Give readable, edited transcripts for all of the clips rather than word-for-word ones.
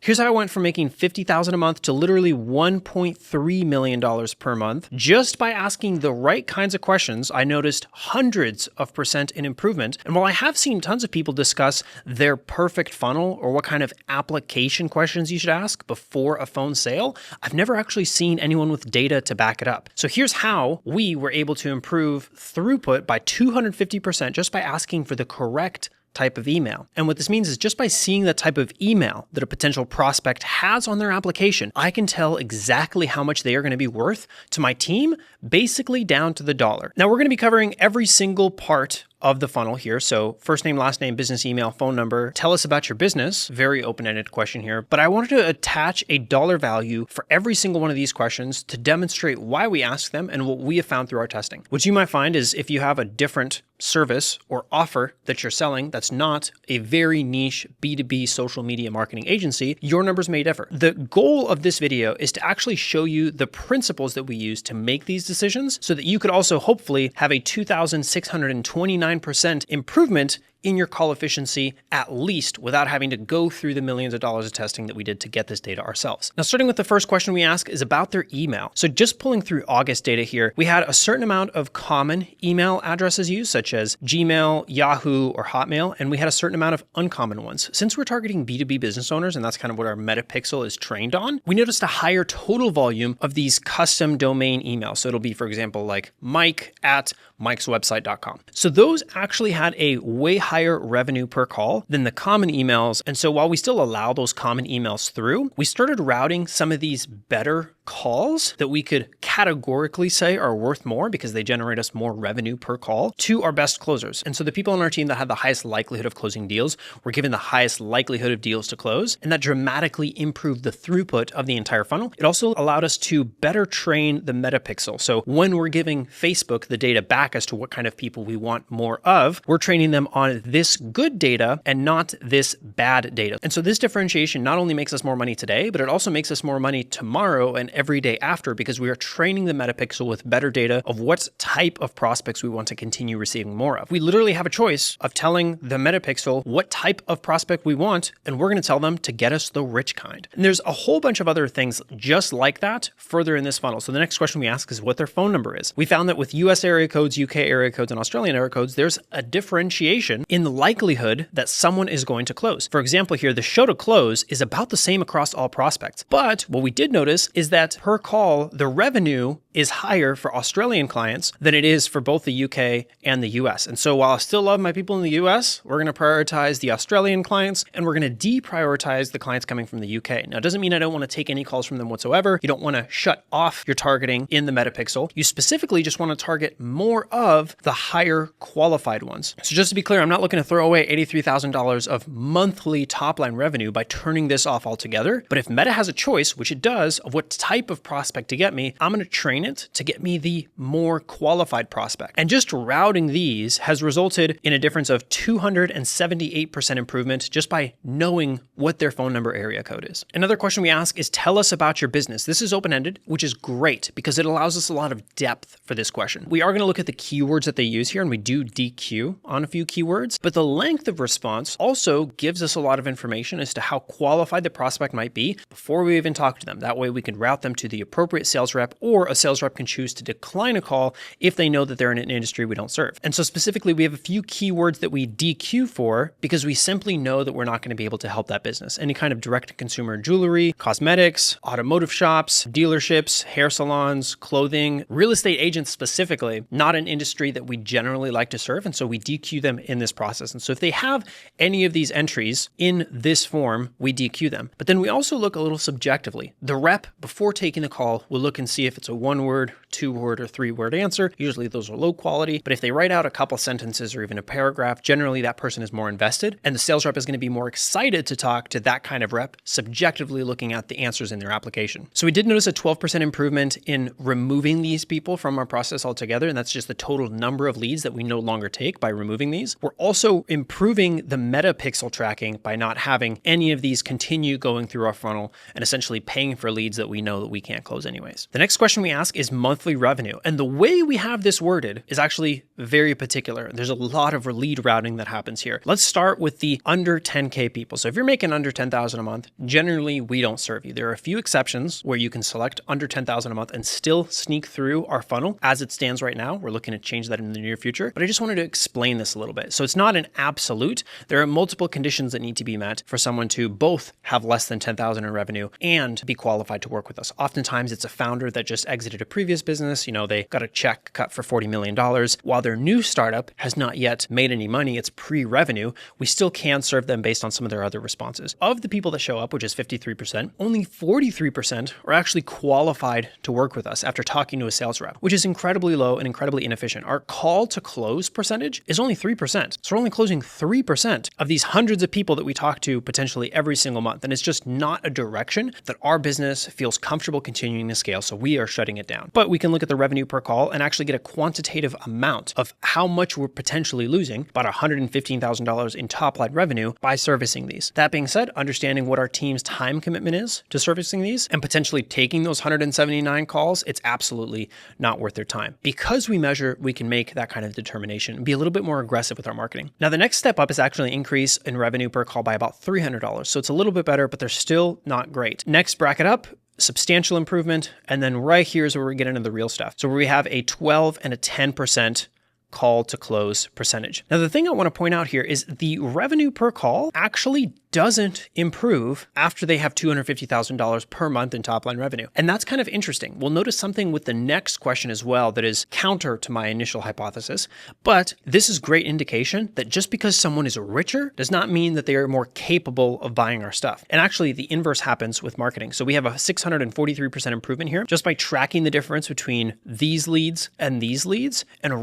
Here's how I went from making $50,000 a month to literally $1.3 million per month. Just by asking the right kinds of questions, I noticed hundreds of percent in improvement. And while I have seen tons of people discuss their perfect funnel or what kind of application questions you should ask before a phone sale, I've never actually seen anyone with data to back it up. So here's how we were able to improve throughput by 250% just by asking for the correct type of email. And what this means is just by seeing the type of email that a potential prospect has on their application, I can tell exactly how much they are going to be worth to my team, basically down to the dollar. Now we're going to be covering every single part of the funnel here. So first name, last name, business email, phone number, tell us about your business. Very open-ended question here, but I wanted to attach a dollar value for every single one of these questions to demonstrate why we ask them and what we have found through our testing. What you might find is if you have a different service or offer that you're selling that's not a very niche B2B social media marketing agency, your numbers may differ. The goal of this video is to actually show you the principles that we use to make these decisions so that you could also hopefully have a 2,629% improvement in your call efficiency, at least, without having to go through the millions of dollars of testing that we did to get this data ourselves. Now, starting with the first question we ask is about their email. So just pulling through August data here, we had a certain amount of common email addresses used, such as Gmail, Yahoo, or Hotmail, and we had a certain amount of uncommon ones. Since we're targeting B2B business owners, and that's kind of what our metapixel is trained on, we noticed a higher total volume of these custom domain emails. So it'll be, for example, like mike@mikeswebsite.com. So those actually had a way higher revenue per call than the common emails. And so while we still allow those common emails through, we started routing some of these better calls that we could categorically say are worth more because they generate us more revenue per call to our best closers. And so the people on our team that had the highest likelihood of closing deals were given the highest likelihood of deals to close. And that dramatically improved the throughput of the entire funnel. It also allowed us to better train the metapixel. So when we're giving Facebook the data back as to what kind of people we want more of, we're training them on this good data and not this bad data. And so this differentiation not only makes us more money today, but it also makes us more money tomorrow and every day after, because we are training the metapixel with better data of what type of prospects we want to continue receiving more of. We literally have a choice of telling the metapixel what type of prospect we want, and we're going to tell them to get us the rich kind. And there's a whole bunch of other things just like that further in this funnel. So the next question we ask is what their phone number is. We found that with US area codes, UK area codes, and Australian area codes, there's a differentiation in the likelihood that someone is going to close. For example, here, the show to close is about the same across all prospects. But what we did notice is that per call, the revenue is higher for Australian clients than it is for both the UK and the US. And so while I still love my people in the US, we're going to prioritize the Australian clients and we're going to deprioritize the clients coming from the UK. Now, it doesn't mean I don't want to take any calls from them whatsoever. You don't want to shut off your targeting in the metapixel. You specifically just want to target more of the higher qualified ones. So just to be clear, I'm not looking to throw away $83,000 of monthly top line revenue by turning this off altogether. But if Meta has a choice, which it does, of what type of prospect to get me, I'm going to train it to get me the more qualified prospect. And just routing these has resulted in a difference of 278% improvement just by knowing what their phone number area code is. Another question we ask is tell us about your business. This is open-ended, which is great because it allows us a lot of depth for this question. We are going to look at the keywords that they use here, and we do DQ on a few keywords, but the length of response also gives us a lot of information as to how qualified the prospect might be before we even talk to them. That way we can route them to the appropriate sales rep, or a sales rep can choose to decline a call if they know that they're in an industry we don't serve. And so specifically, we have a few keywords that we DQ for because we simply know that we're not going to be able to help that business. Any kind of direct-to-consumer jewelry, cosmetics, automotive shops, dealerships, hair salons, clothing, real estate agents specifically, not an industry that we generally like to serve. And so we DQ them in this process. And so if they have any of these entries in this form, we DQ them. But then we also look a little subjectively. The rep, before taking the call, will look and see if it's a 1-word, 2-word, or 3-word answer. Usually those are low quality, but if they write out a couple sentences or even a paragraph, generally that person is more invested, and the sales rep is going to be more excited to talk to that kind of rep, subjectively looking at the answers in their application. So we did notice a 12% improvement in removing these people from our process altogether, and that's just the total number of leads that we no longer take by removing these. We're also improving the metapixel tracking by not having any of these continue going through our funnel and essentially paying for leads that we know know that we can't close anyways. The next question we ask is monthly revenue. And the way we have this worded is actually very particular. There's a lot of lead routing that happens here. Let's start with the under 10K people. So if you're making under 10,000 a month, generally we don't serve you. There are a few exceptions where you can select under 10,000 a month and still sneak through our funnel. As it stands right now, we're looking to change that in the near future, but I just wanted to explain this a little bit. So it's not an absolute. There are multiple conditions that need to be met for someone to both have less than 10,000 in revenue and be qualified to work with us. Oftentimes it's a founder that just exited a previous business. They got a check cut for $40 million. While their new startup has not yet made any money, it's pre-revenue, we still can serve them based on some of their other responses. Of the people that show up, which is 53%, only 43% are actually qualified to work with us after talking to a sales rep, which is incredibly low and incredibly inefficient. Our call to close percentage is only 3%. So we're only closing 3% of these hundreds of people that we talk to potentially every single month. And it's just not a direction that our business feels comfortable continuing to scale. So we are shutting it down. But we can look at the revenue per call and actually get a quantitative amount of how much we're potentially losing, about $115,000 in top line revenue by servicing these. That being said, understanding what our team's time commitment is to servicing these and potentially taking those 179 calls, it's absolutely not worth their time. Because we measure, we can make that kind of determination and be a little bit more aggressive with our marketing. Now, the next step up is actually increase in revenue per call by about $300. So it's a little bit better, but they're still not great. Next bracket up, substantial improvement. And then right here is where we get into the real stuff. So where we have a 12 and a 10% call to close percentage. Now, the thing I want to point out here is the revenue per call actually doesn't improve after they have $250,000 per month in top line revenue. And that's kind of interesting. We'll notice something with the next question as well that is counter to my initial hypothesis, but this is great indication that just because someone is richer does not mean that they are more capable of buying our stuff. And actually the inverse happens with marketing. So we have a 643% improvement here just by tracking the difference between these leads and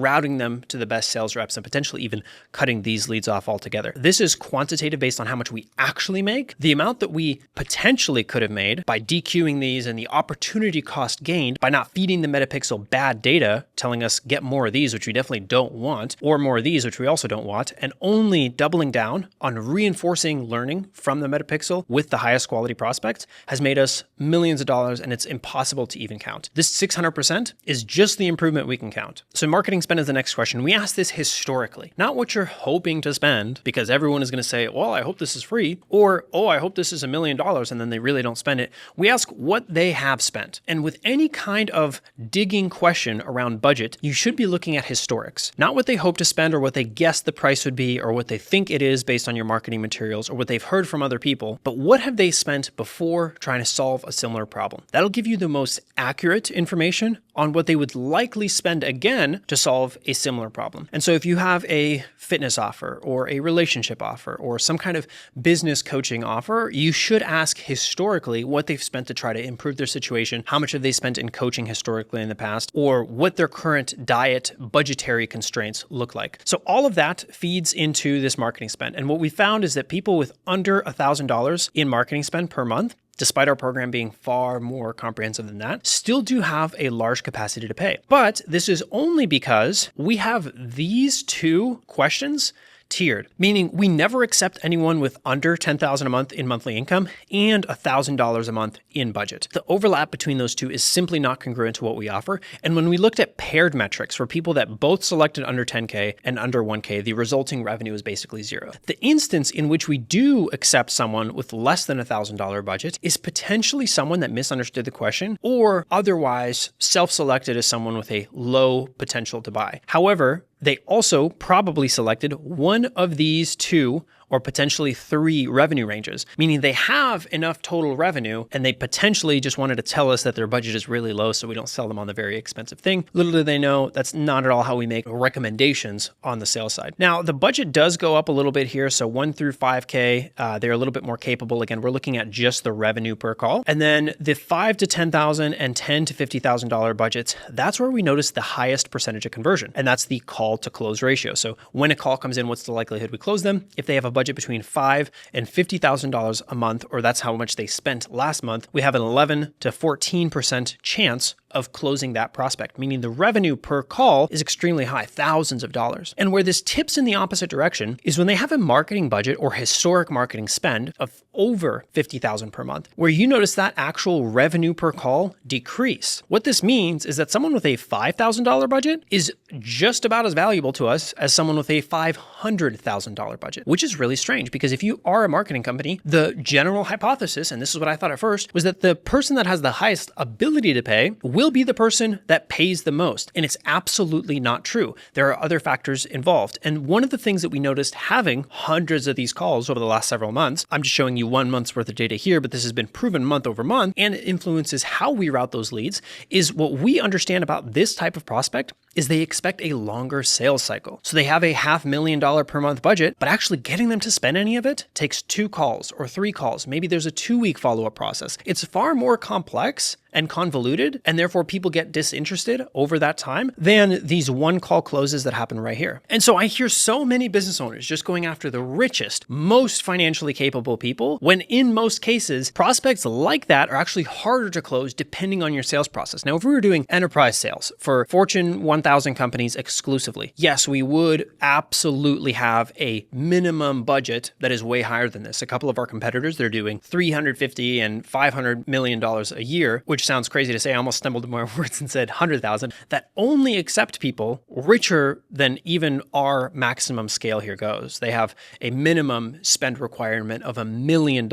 routing them to the best sales reps and potentially even cutting these leads off altogether. This is quantitative based on how much we actually make. The amount that we potentially could have made by DQing these and the opportunity cost gained by not feeding the Metapixel bad data, telling us get more of these, which we definitely don't want, or more of these, which we also don't want, and only doubling down on reinforcing learning from the Metapixel with the highest quality prospects has made us millions of dollars, and it's impossible to even count. This 600% is just the improvement we can count. So marketing spend is the next question. We ask this historically, not what you're hoping to spend, because everyone is going to say, well, I hope this is free, or, oh, I hope this is $1 million, and then they really don't spend it. We ask what they have spent. And with any kind of digging question around budget, you should be looking at historics, not what they hope to spend or what they guess the price would be or what they think it is based on your marketing materials or what they've heard from other people, but what have they spent before trying to solve a similar problem? That'll give you the most accurate information on what they would likely spend again to solve a similar problem. And so if you have a fitness offer or a relationship offer or some kind of business coaching offer, you should ask historically what they've spent to try to improve their situation, how much have they spent in coaching historically in the past, or what their current diet budgetary constraints look like. So all of that feeds into this marketing spend. And what we found is that people with under $1,000 in marketing spend per month, despite our program being far more comprehensive than that, still do have a large capacity to pay. But this is only because we have these two questions tiered, meaning we never accept anyone with under $10,000 a month in monthly income and $1,000 a month in budget. The overlap between those two is simply not congruent to what we offer. And when we looked at paired metrics for people that both selected under 10K and under 1K, the resulting revenue is basically zero. The instance in which we do accept someone with less than $1,000 budget is potentially someone that misunderstood the question or otherwise self-selected as someone with a low potential to buy. However, they also probably selected one of these two or potentially three revenue ranges, meaning they have enough total revenue and they potentially just wanted to tell us that their budget is really low so we don't sell them on the very expensive thing. Little do they know, that's not at all how we make recommendations on the sales side. Now, the budget does go up a little bit here. So 1 through 5K, they're a little bit more capable. Again, we're looking at just the revenue per call. And then the $5,000 to $10,000 and $10,000 to $50,000 budgets, that's where we notice the highest percentage of conversion. And that's the call to close ratio. So when a call comes in, what's the likelihood we close them? If they have a budget between $5,000 and $50,000 a month, or that's how much they spent last month, we have an 11 to 14% chance of closing that prospect, meaning the revenue per call is extremely high, thousands of dollars. And where this tips in the opposite direction is when they have a marketing budget or historic marketing spend of over $50,000 per month, where you notice that actual revenue per call decrease. What this means is that someone with a $5,000 budget is just about as valuable to us as someone with a $500,000 budget, which is really strange because if you are a marketing company, the general hypothesis, and this is what I thought at first, was that the person that has the highest ability to pay will be the person that pays the most. And it's absolutely not true. There are other factors involved. And one of the things that we noticed having hundreds of these calls over the last several months, I'm just showing you 1 month's worth of data here, but this has been proven month over month, and it influences how we route those leads, is what we understand about this type of prospect is they expect a longer sales cycle. So they have a $500,000 per month budget, but actually getting them to spend any of it takes 2 calls or 3 calls. Maybe there's a 2-week follow-up process. It's far more complex and convoluted, and therefore people get disinterested over that time than these 1-call closes that happen right here. And so I hear so many business owners just going after the richest, most financially capable people, when in most cases, prospects like that are actually harder to close depending on your sales process. Now, if we were doing enterprise sales for Fortune 1000 companies exclusively, yes, we would absolutely have a minimum budget that is way higher than this. A couple of our competitors, they're doing $350 and $500 million a year, which sounds crazy to say. I almost stumbled in my words and said 100,000, that only accept people richer than even our maximum scale here goes. They have a minimum spend requirement of $1 million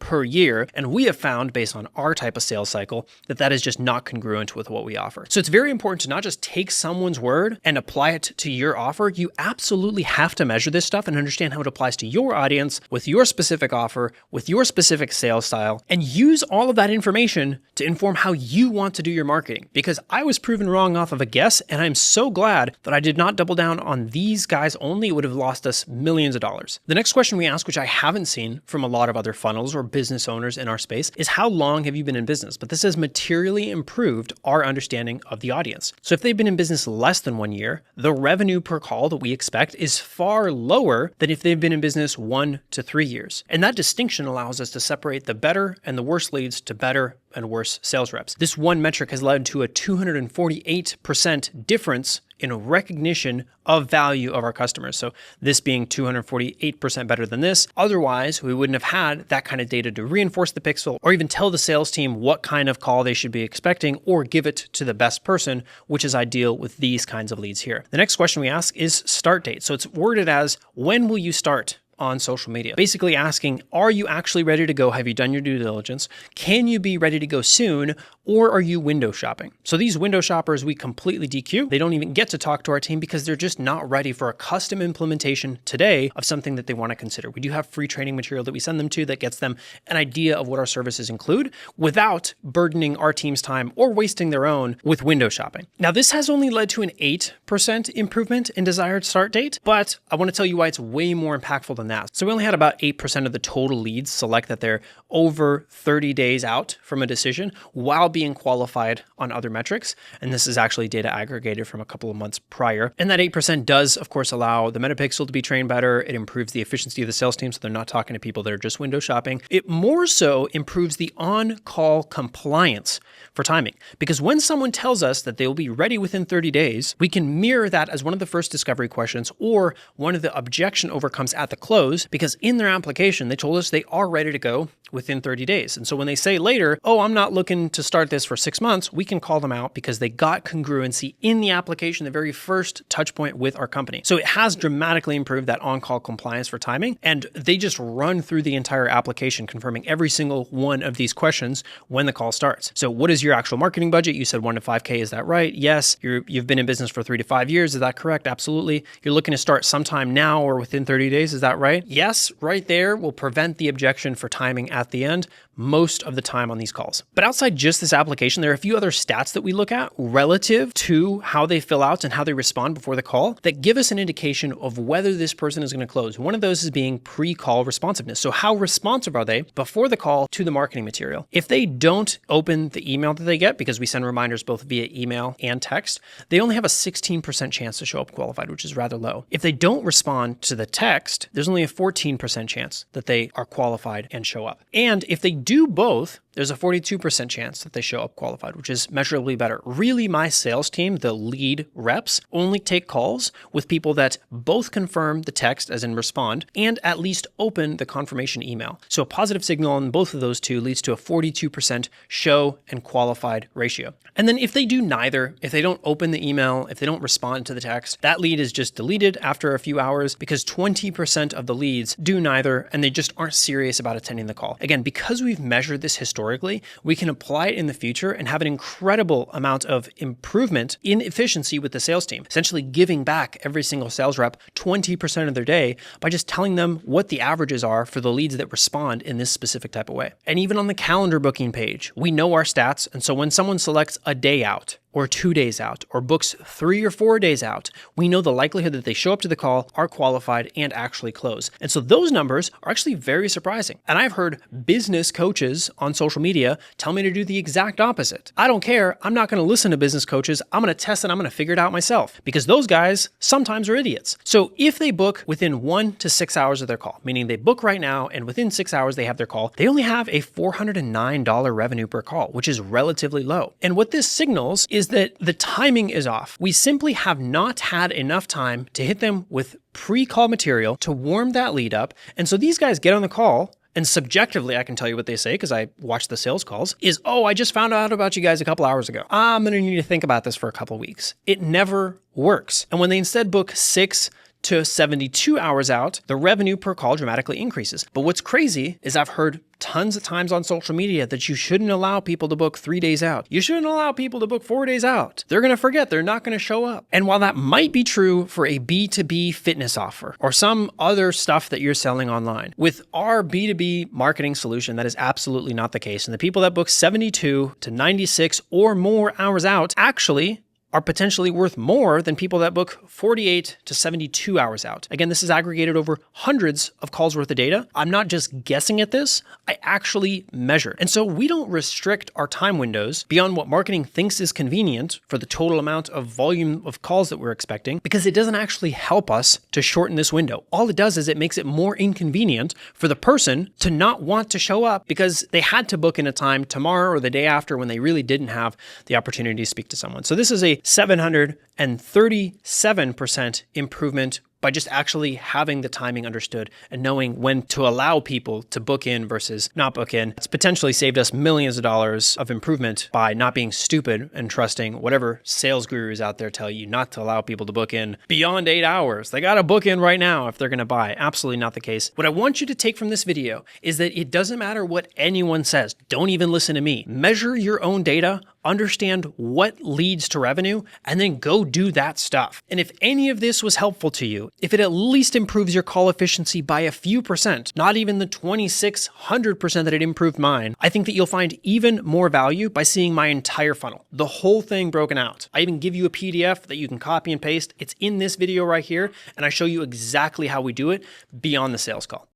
per year. And we have found, based on our type of sales cycle, that that is just not congruent with what we offer. So it's very important to not just take someone's word and apply it to your offer. You absolutely have to measure this stuff and understand how it applies to your audience, with your specific offer, with your specific sales style, and use all of that information to inform how you want to do your marketing. Because I was proven wrong off of a guess, and I'm so glad that I did not double down on these guys only. It would have lost us millions of dollars. The next question we ask, which I haven't seen from a lot of other funnels or business owners in our space, is how long have you been in business? But this has materially improved our understanding of the audience. So if they've been in business less than 1 year, the revenue per call that we expect is far lower than if they've been in business 1 to 3 years. And that distinction allows us to separate the better and the worse leads to better and worse sales reps. This one metric has led to a 248% difference in recognition of value of our customers. So this being 248% better than this. Otherwise, we wouldn't have had that kind of data to reinforce the pixel or even tell the sales team what kind of call they should be expecting or give it to the best person, which is ideal with these kinds of leads here. The next question we ask is start date. So it's worded as, when will you start on social media? Basically asking, are you actually ready to go? Have you done your due diligence? Can you be ready to go soon? Or are you window shopping? So these window shoppers, we completely DQ. They don't even get to talk to our team because they're just not ready for a custom implementation today of something that they want to consider. We do have free training material that we send them to that gets them an idea of what our services include without burdening our team's time or wasting their own with window shopping. Now, this has only led to an 8% improvement in desired start date, but I want to tell you why it's way more impactful than that. So we only had about 8% of the total leads select that they're over 30 days out from a decision while being qualified on other metrics. And this is actually data aggregated from a couple of months prior. And that 8% does, of course, allow the metapixel to be trained better. It improves the efficiency of the sales team so they're not talking to people that are just window shopping. It more so improves the on-call compliance for timing. Because when someone tells us that they will be ready within 30 days, we can mirror that as one of the first discovery questions or one of the objection overcomes at the close, because in their application, they told us they are ready to go within 30 days. And so when they say later, oh, I'm not looking to start this for 6 months, we can call them out because they got congruency in the application, the very first touch point with our company. So it has dramatically improved that on-call compliance for timing. And they just run through the entire application, confirming every single one of these questions when the call starts. So what is your actual marketing budget? You said 1 to 5K. Is that right? Yes. You've been in business for 3 to 5 years. Is that correct? Absolutely. You're looking to start sometime now or within 30 days. Is that right? Yes. Right there will prevent the objection for timing at the end most of the time on these calls. But outside just this application, there are a few other stats that we look at relative to how they fill out and how they respond before the call that give us an indication of whether this person is going to close. One of those is being pre-call responsiveness. So how responsive are they before the call to the marketing material? If they don't open the email that they get, because we send reminders both via email and text, they only have a 16% chance to show up qualified, which is rather low. If they don't respond to the text, there's only a 14% chance that they are qualified and show up. And if they do both, there's a 42% chance that they show up qualified, which is measurably better. Really, my sales team, the lead reps, only take calls with people that both confirm the text, as in respond, and at least open the confirmation email. So a positive signal on both of those two leads to a 42% show and qualified ratio. And then if they do neither, if they don't open the email, if they don't respond to the text, that lead is just deleted after a few hours because 20% of the leads do neither and they just aren't serious about attending the call. Again, because we've measured this historically, we can apply it in the future and have an incredible amount of improvement in efficiency with the sales team, essentially giving back every single sales rep 20% of their day by just telling them what the averages are for the leads that respond in this specific type of way. And even on the calendar booking page, we know our stats. And so when someone selects a day out, or 2 days out, or books 3 or 4 days out, we know the likelihood that they show up to the call, are qualified, and actually close. And so those numbers are actually very surprising. And I've heard business coaches on social media tell me to do the exact opposite. I don't care. I'm not going to listen to business coaches. I'm going to test it. I'm going to figure it out myself because those guys sometimes are idiots. So if they book within 1 to 6 hours of their call, meaning they book right now and within 6 hours they have their call, they only have a $409 revenue per call, which is relatively low. And what this signals is that the timing is off. We simply have not had enough time to hit them with pre-call material to warm that lead up. And so these guys get on the call, and subjectively, I can tell you what they say because I watch the sales calls, is, oh, I just found out about you guys a couple hours ago. I'm going to need to think about this for a couple weeks. It never works. And when they instead book 6 to 72 hours out, the revenue per call dramatically increases. But what's crazy is I've heard tons of times on social media that you shouldn't allow people to book 3 days out. You shouldn't allow people to book 4 days out. They're going to forget. They're not going to show up. And while that might be true for a B2B fitness offer or some other stuff that you're selling online, with our B2B marketing solution, that is absolutely not the case. And the people that book 72 to 96 or more hours out actually are potentially worth more than people that book 48 to 72 hours out. Again, this is aggregated over hundreds of calls worth of data. I'm not just guessing at this, I actually measure. And so we don't restrict our time windows beyond what marketing thinks is convenient for the total amount of volume of calls that we're expecting, because it doesn't actually help us to shorten this window. All it does is it makes it more inconvenient for the person to not want to show up because they had to book in a time tomorrow or the day after when they really didn't have the opportunity to speak to someone. So this is a 737% improvement by just actually having the timing understood and knowing when to allow people to book in versus not book in. It's potentially saved us millions of dollars of improvement by not being stupid and trusting whatever sales gurus out there tell you not to allow people to book in beyond 8 hours. They got to book in right now if they're going to buy. Absolutely not the case. What I want you to take from this video is that it doesn't matter what anyone says. Don't even listen to me. Measure your own data, understand what leads to revenue, and then go do that stuff. And if any of this was helpful to you, if it at least improves your call efficiency by a few percent, not even the 2,600% that it improved mine, I think that you'll find even more value by seeing my entire funnel, the whole thing broken out. I even give you a PDF that you can copy and paste. It's in this video right here, and I show you exactly how we do it beyond the sales call.